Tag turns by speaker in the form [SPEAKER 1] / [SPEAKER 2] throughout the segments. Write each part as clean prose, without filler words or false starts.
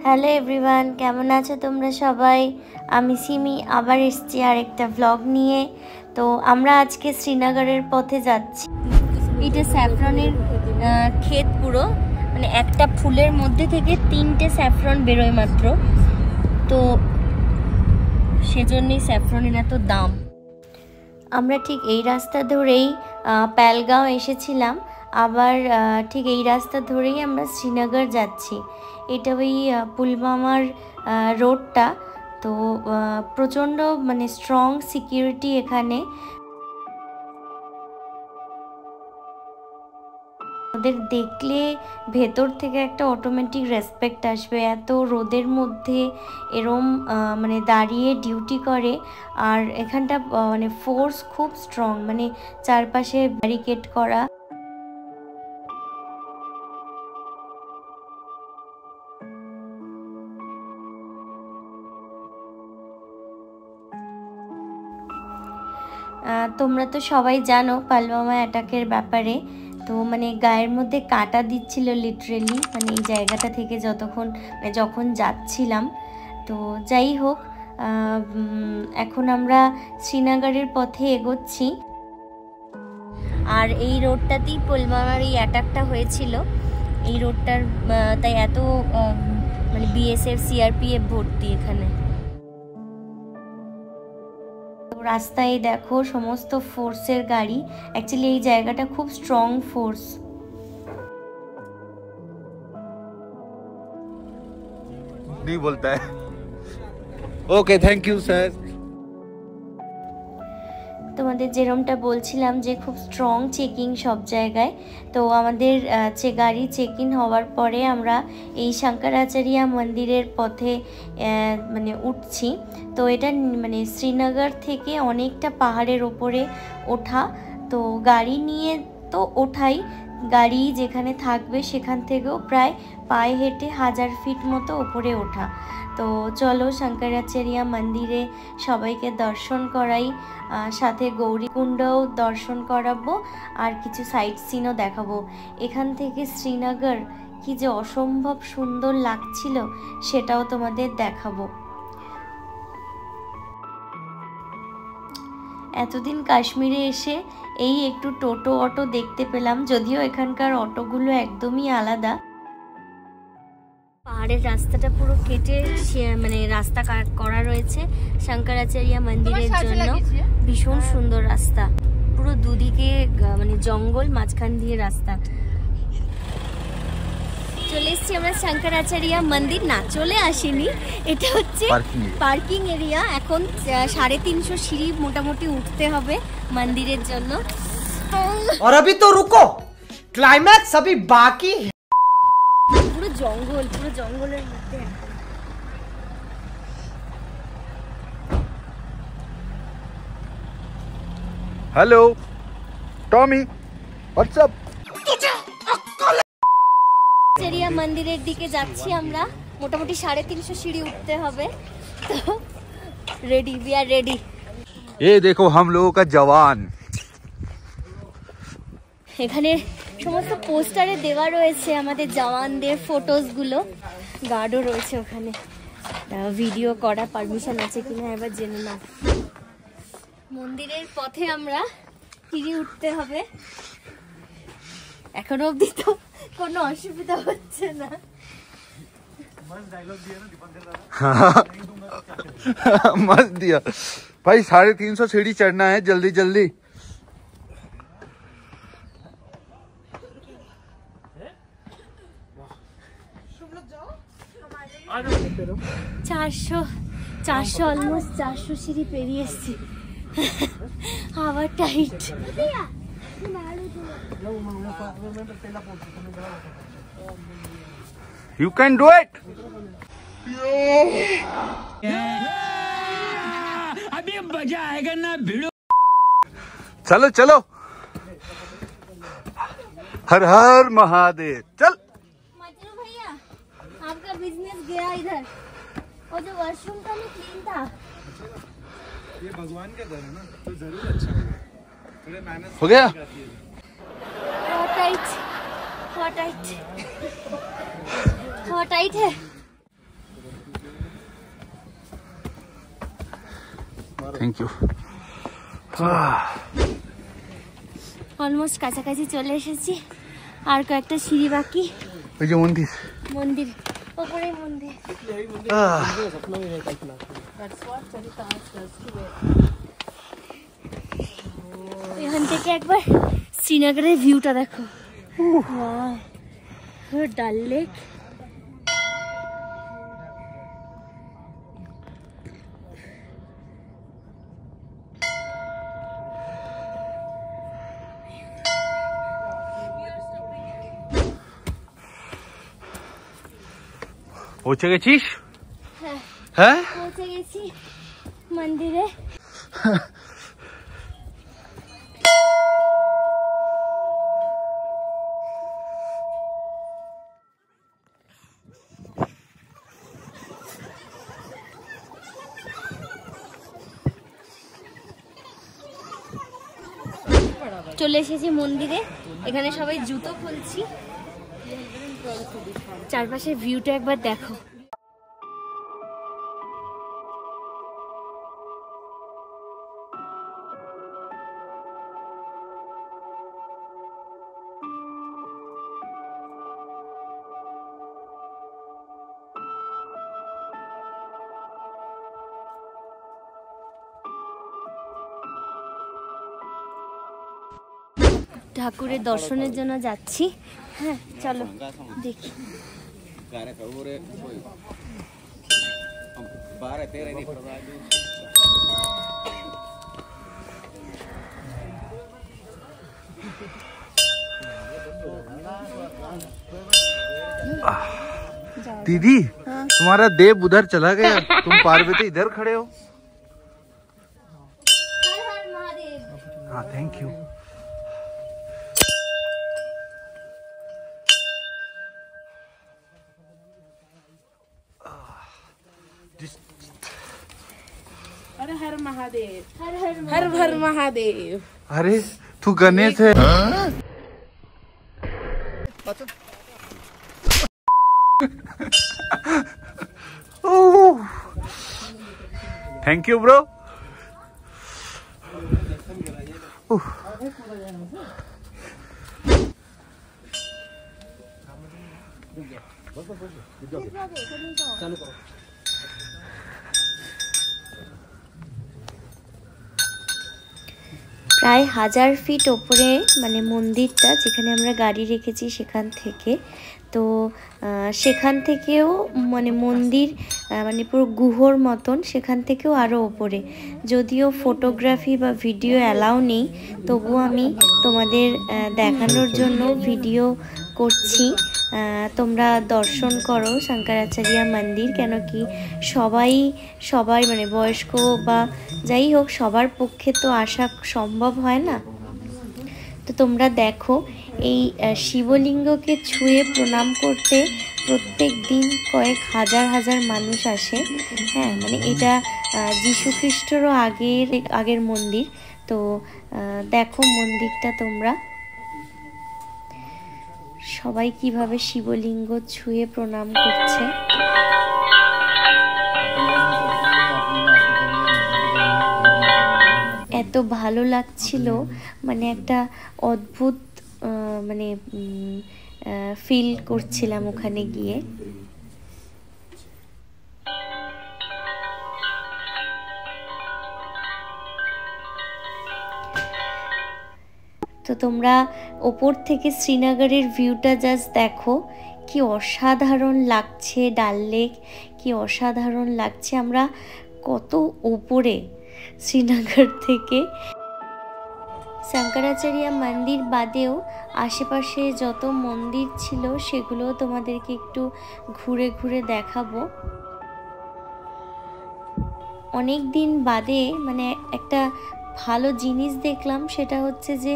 [SPEAKER 1] Hello everyone, কেমন আছো তোমরা সবাই? আমি সিমি আবার এসেছি আরেকটা ব্লগ নিয়ে। তো আমরা আজকে শ্রীনগরের পথে যাচ্ছি। এটা স্যাফরনের ক্ষেত পুরো, মানে একটা ফুলের মধ্যে থেকে 3টে স্যাফরন বেরোয় মাত্র, তো সেজন্যই স্যাফরনের এত দাম। আমরা ঠিক এই রাস্তা ধরেই প্যালগাঁও এসেছিলাম, আবার ঠিক এই রাস্তা ধরেই আমরা শ্রীনগর যাচ্ছি। এটা ওই পুলওয়ামার রোডটা, তো প্রচণ্ড মানে স্ট্রং সিকিউরিটি এখানে। ওদের দেখলে ভেতর থেকে একটা অটোমেটিক রেসপেক্ট আসবে। এত রোদের মধ্যে এরম মানে দাঁড়িয়ে ডিউটি করে, আর এখানটা মানে ফোর্স খুব স্ট্রং, মানে চারপাশে ব্যারিকেড করা। তোমরা তো সবাই জানো পুলওয়ামা অ্যাটাকের ব্যাপারে, তো মানে গায়ের মধ্যে কাঁটা দিচ্ছিল লিটারেলি, মানে এই জায়গাটা থেকে যখন যাচ্ছিলাম। তো যাই হোক, এখন আমরা শ্রীনগরের পথে এগোচ্ছি। আর এই রোডটাতেই পুলওয়ামার এই অ্যাটাকটা হয়েছিল, এই রোডটার তাই এত মানে বিএসএফ সিআরপিএফ ভর্তি এখানে। রাস্তায় দেখো সমস্ত ফোর্সের গাড়ি, অ্যাকচুয়ালি এই জায়গাটা খুব স্ট্রং ফোর্স।
[SPEAKER 2] नहीं बोलता है। Okay, thank you sir.
[SPEAKER 1] তোমাদের যেরমটা বলছিলাম যে খুব স্ট্রং চেকিং সব জায়গায়। তো আমাদের গাড়ি চেক ইন হওয়ার পরে আমরা এই শঙ্করাচার্য মন্দিরের পথে মানে উঠছি। তো এটা মানে শ্রীনগর থেকে অনেকটা পাহাড়ের ওপরে ওঠা, তো গাড়ি নিয়ে তো ওঠাই, গাড়ি যেখানে থাকবে সেখান থেকেও প্রায় পায়ে হেঁটে 1000 ফিট মতো ওপরে ওঠা। তো চলো শঙ্করাচার্য মন্দিরে সবাইকে দর্শন করাই, সাথে গৌরীকুণ্ডও দর্শন করাবো, আর কিছু সাইট সিনও দেখাবো। এখান থেকে শ্রীনগর কি যে অসম্ভব সুন্দর লাগছিল সেটাও তোমাদের দেখাবো। এতদিন কাশ্মীরে এসে এই একটু টোটো অটো দেখতে পেলাম, যদিও এখানকার অটোগুলো একদমই আলাদা। পাহাড়ের রাস্তাটা পুরো কেটে মানে রাস্তা করা রয়েছে শঙ্করাচার্য মন্দিরের জন্য। ভীষণ সুন্দর রাস্তা, পুরো দুদিকে মানে জঙ্গল, মাঝখান দিয়ে রাস্তা। চলে এসছি আমরা শঙ্করাচার্য মন্দির, না চলে আসিনি, এটা হচ্ছে পার্কিং এরিয়া। এখন 350 সিঁড়ি মোটামুটি উঠতে হবে মন্দিরের জন্য।
[SPEAKER 3] और अभी तो रुको, क्लाइमैक्स अभी बाकी है।
[SPEAKER 1] পুরো জঙ্গলের মধ্যে।
[SPEAKER 2] Hello Tommy, WhatsApp.
[SPEAKER 1] চেরিয়া মন্দিরের দিকে যাচ্ছি আমরা, মোটামুটি 350 সিঁড়ি উঠতে হবে। তো রেডি, উই আর রেডি।
[SPEAKER 2] ये देखो हम लोगों का जवान।
[SPEAKER 1] এখানে সমস্ত পোস্টারে দেওয়া রয়েছে আমাদের জওয়ানদের ফটোসগুলো, গার্ডও রয়েছে ওখানে। ভিডিও করা পারমিশন আছে কিনা এবার জেনে নাও। মন্দিরের পথে আমরা সিঁড়ি উঠতে হবে, এখনো অবধি তো কোনো অসুবিধা হচ্ছে না।
[SPEAKER 2] मस्त दिया भाई, 350 सीढ़ी चढ़ना है, जल्दी जल्दी।
[SPEAKER 1] চারশো অলমোস্ট 400 সিঁড়ি পেরিয়ে এসেছি। আবার tight.
[SPEAKER 2] You can do it.
[SPEAKER 4] अभी मजा आएगा ना भिड़ो।
[SPEAKER 2] चलो चलो, हर हर महादेव। चल
[SPEAKER 1] मजनू भैया, आपका बिजनेस गया इधर, और जो वॉशरूम का भी क्लीन था।
[SPEAKER 5] ये भगवान का घर है ना, तो जरूर अच्छा होगा। थोड़े मेहनत
[SPEAKER 2] हो गया।
[SPEAKER 1] टाइट है।
[SPEAKER 2] Thank you.
[SPEAKER 1] অলমোস্ট কাছাকাছি চলে এসেছি, আর কয়েকটা সিঁড়ি বাকি।
[SPEAKER 2] ওই যে মন্দির,
[SPEAKER 1] মন্দির ওপরে মন্দির। এখান থেকে একবার শ্রীনগরের ভিউটা দেখো, ডাল লেক।
[SPEAKER 2] পৌঁছে গেছিস?
[SPEAKER 1] হ্যাঁ
[SPEAKER 2] হ্যাঁ
[SPEAKER 1] পৌঁছে গেছি মন্দিরে। চলে এসেছি মন্দিরে, এখানে সবাই জুতো খুলছি। চারপাশের ভিউটা একবার দেখো। ঠাকুরের দর্শনের জন্য যাচ্ছি। হ্যাঁ চলো দেখি।
[SPEAKER 2] दीदी तुम्हारा देव उधर चला गया, तुम पार्वती इधर खड़े हो।
[SPEAKER 1] हर हर महादेव।
[SPEAKER 2] हाँ थैंक यू।
[SPEAKER 6] हर हर महादेव,
[SPEAKER 1] हर हर
[SPEAKER 6] हर हर महादेव।
[SPEAKER 2] अरे तू गणेश है। Thank you bro.
[SPEAKER 1] প্রায় 1000 ফিট ওপরে মানে মন্দিরটা, যেখানে আমরা গাড়ি রেখেছি সেখান থেকে। তো সেখান থেকেও মানে মন্দির মানে পুরো গুহর মতন, সেখান থেকেও আরও ওপরে। যদিও ফটোগ্রাফি বা ভিডিও অ্যালাউ নেই, তবুও আমি তোমাদের দেখানোর জন্য ভিডিও করছি। তোমরা দর্শন করো শঙ্করাচার্য মন্দির, কেন কি সবাই মানে বয়স্ক বা যাই হোক সবার পক্ষে তো আসা সম্ভব হয় না। তো তোমরা দেখো এই শিবলিঙ্গকে ছুঁয়ে প্রণাম করতে প্রত্যেক দিন কয়েক হাজার মানুষ আসে। হ্যাঁ মানে এটা যীশু খ্রিস্টরও আগের মন্দির। তো দেখো মন্দিরটা তোমরা, সবাই কিভাবে শিবলিঙ্গ ছুঁয়ে প্রণাম করছে। এত ভালো লাগছিল, মানে একটা অদ্ভুত মানে ফিল করছিলাম ওখানে গিয়ে। তো তোমরা ওপর থেকে শ্রীনগরের ভিউটা জাস্ট দেখো, কি অসাধারণ লাগছে। ডাল লেক কি অসাধারণ লাগছে। আমরা কত ওপরে শ্রীনগর থেকে। শঙ্করাচার্য মন্দির বাদেও আশেপাশে যত মন্দির ছিল সেগুলো তোমাদেরকে একটু ঘুরে ঘুরে দেখাবো। অনেক দিন বাদে মানে একটা ভালো জিনিস দেখলাম, সেটা হচ্ছে যে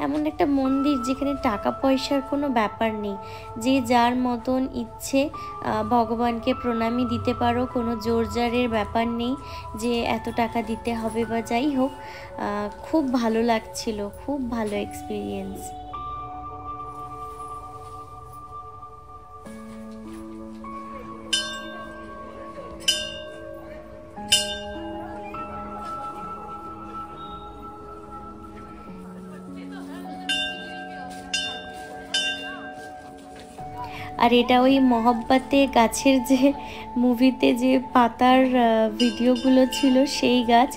[SPEAKER 1] এমন একটা মন্দির যেখানে টাকা পয়সার কোনো ব্যাপার নেই। যে যার মতন ইচ্ছে ভগবানকে প্রণামী দিতে পারো, কোনো জোরজারের ব্যাপার নেই যে এত টাকা দিতে হবে বা যাই হোক। খুব ভালো লাগছিল, খুব ভালো এক্সপিরিয়েন্স। আর এটা ওই মহব্বতে গাছের যে মুভিতে যে পাতার ভিডিওগুলো ছিল সেই গাছ।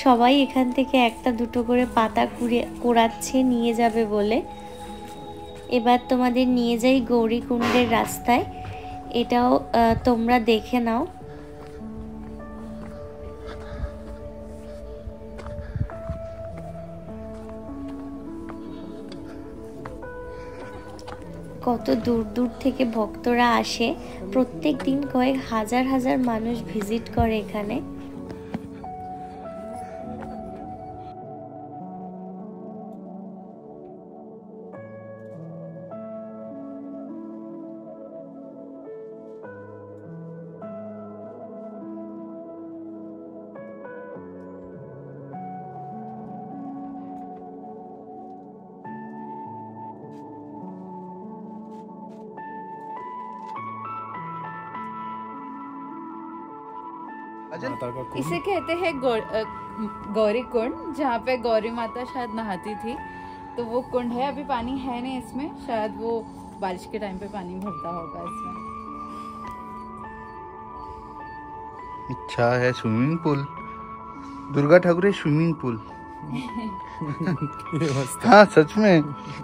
[SPEAKER 1] সবাই এখান থেকে একটা দুটো করে পাতা কুড়াচ্ছে নিয়ে যাবে বলে। এবার তোমাদের নিয়ে যাই গৌরীকুণ্ডের রাস্তায়, এটাও তোমরা দেখে নাও। কত দূর দূর থেকে ভক্তরা আসে, প্রত্যেক দিন কয়েক হাজার হাজার মানুষ ভিজিট করে এখানে।
[SPEAKER 7] इसे कहते हैं गौरी कुंड, जहाँ पे गौरी माता शायद नहाती थी। तो वो कुंड है, अभी पानी है नहीं इसमें, शायद वो बारिश के टाइम पे पानी भरता होगा इसमें।
[SPEAKER 2] अच्छा है swimming pool, Durga Thakur swimming pool. हाँ सच में,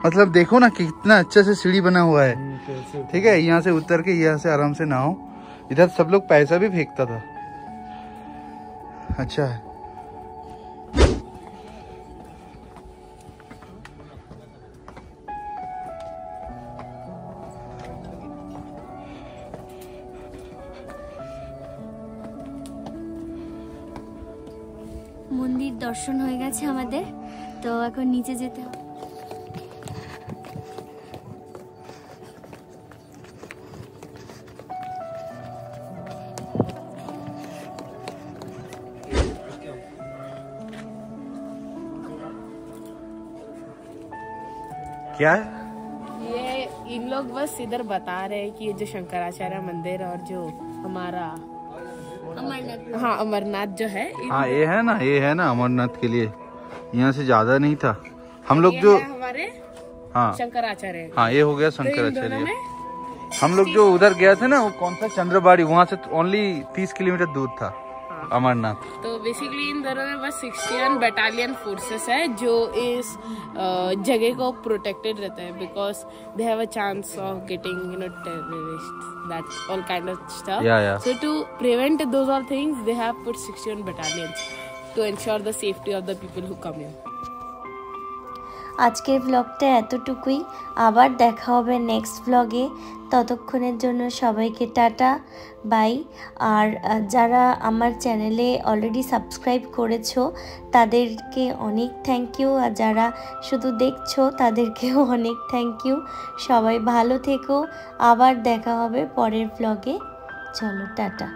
[SPEAKER 2] मतलब देखो ना कितना अच्छे से सीढ़ी बना हुआ है। ठीक है, यहाँ से उतर के यहाँ से आराम से नहाओ। इधर सब लोग पैसा भी फेंकता था। अच्छा है।
[SPEAKER 1] মন্দির দর্শন হয়ে গেছে আমাদের, তো এখন নিচে যেতে হবে।
[SPEAKER 2] क्या है
[SPEAKER 6] ये इन लोग बस इधर बता रहे हैं कि ये जो शंकराचार्य मंदिर और जो हमारा अमरनाथ, हाँ अमरनाथ जो है,
[SPEAKER 2] हाँ ये है ना अमरनाथ के लिए यहाँ से ज्यादा नहीं था। हम लोग जो
[SPEAKER 6] हमारे
[SPEAKER 2] हाँ
[SPEAKER 6] शंकराचार्य,
[SPEAKER 2] हाँ ये हो गया शंकराचार्य। हम लोग जो उधर गया थे ना, वो कौन सा चंद्रबाड़ी, वहाँ से ओनली 30 किलोमीटर दूर था अमरनाथ।
[SPEAKER 6] तो बेसिकली इन दोनों में बस 61 बटालियन फोर्सेस है जो इस जगह को प्रोटेक्टेड रहता है, because they have a chance of getting terrorist, that all kind of stuff. So to prevent those all things they have put 61 battalions to ensure the safety of the people who come here.
[SPEAKER 1] আজকের ব্লগটা এতটুকুই, আবার দেখা হবে next ব্লগে। ততক্ষণের জন্য সবাইকে টাটা বাই। আর যারা আমার চ্যানেলে অলরেডি সাবস্ক্রাইব করেছো তাদেরকে অনেক থ্যাংক ইউ, আর যারা শুধু দেখছো তাদেরকেও অনেক থ্যাংক ইউ। সবাই ভালো থেকো, আবার দেখা হবে পরের ব্লগে। চলো টাটা।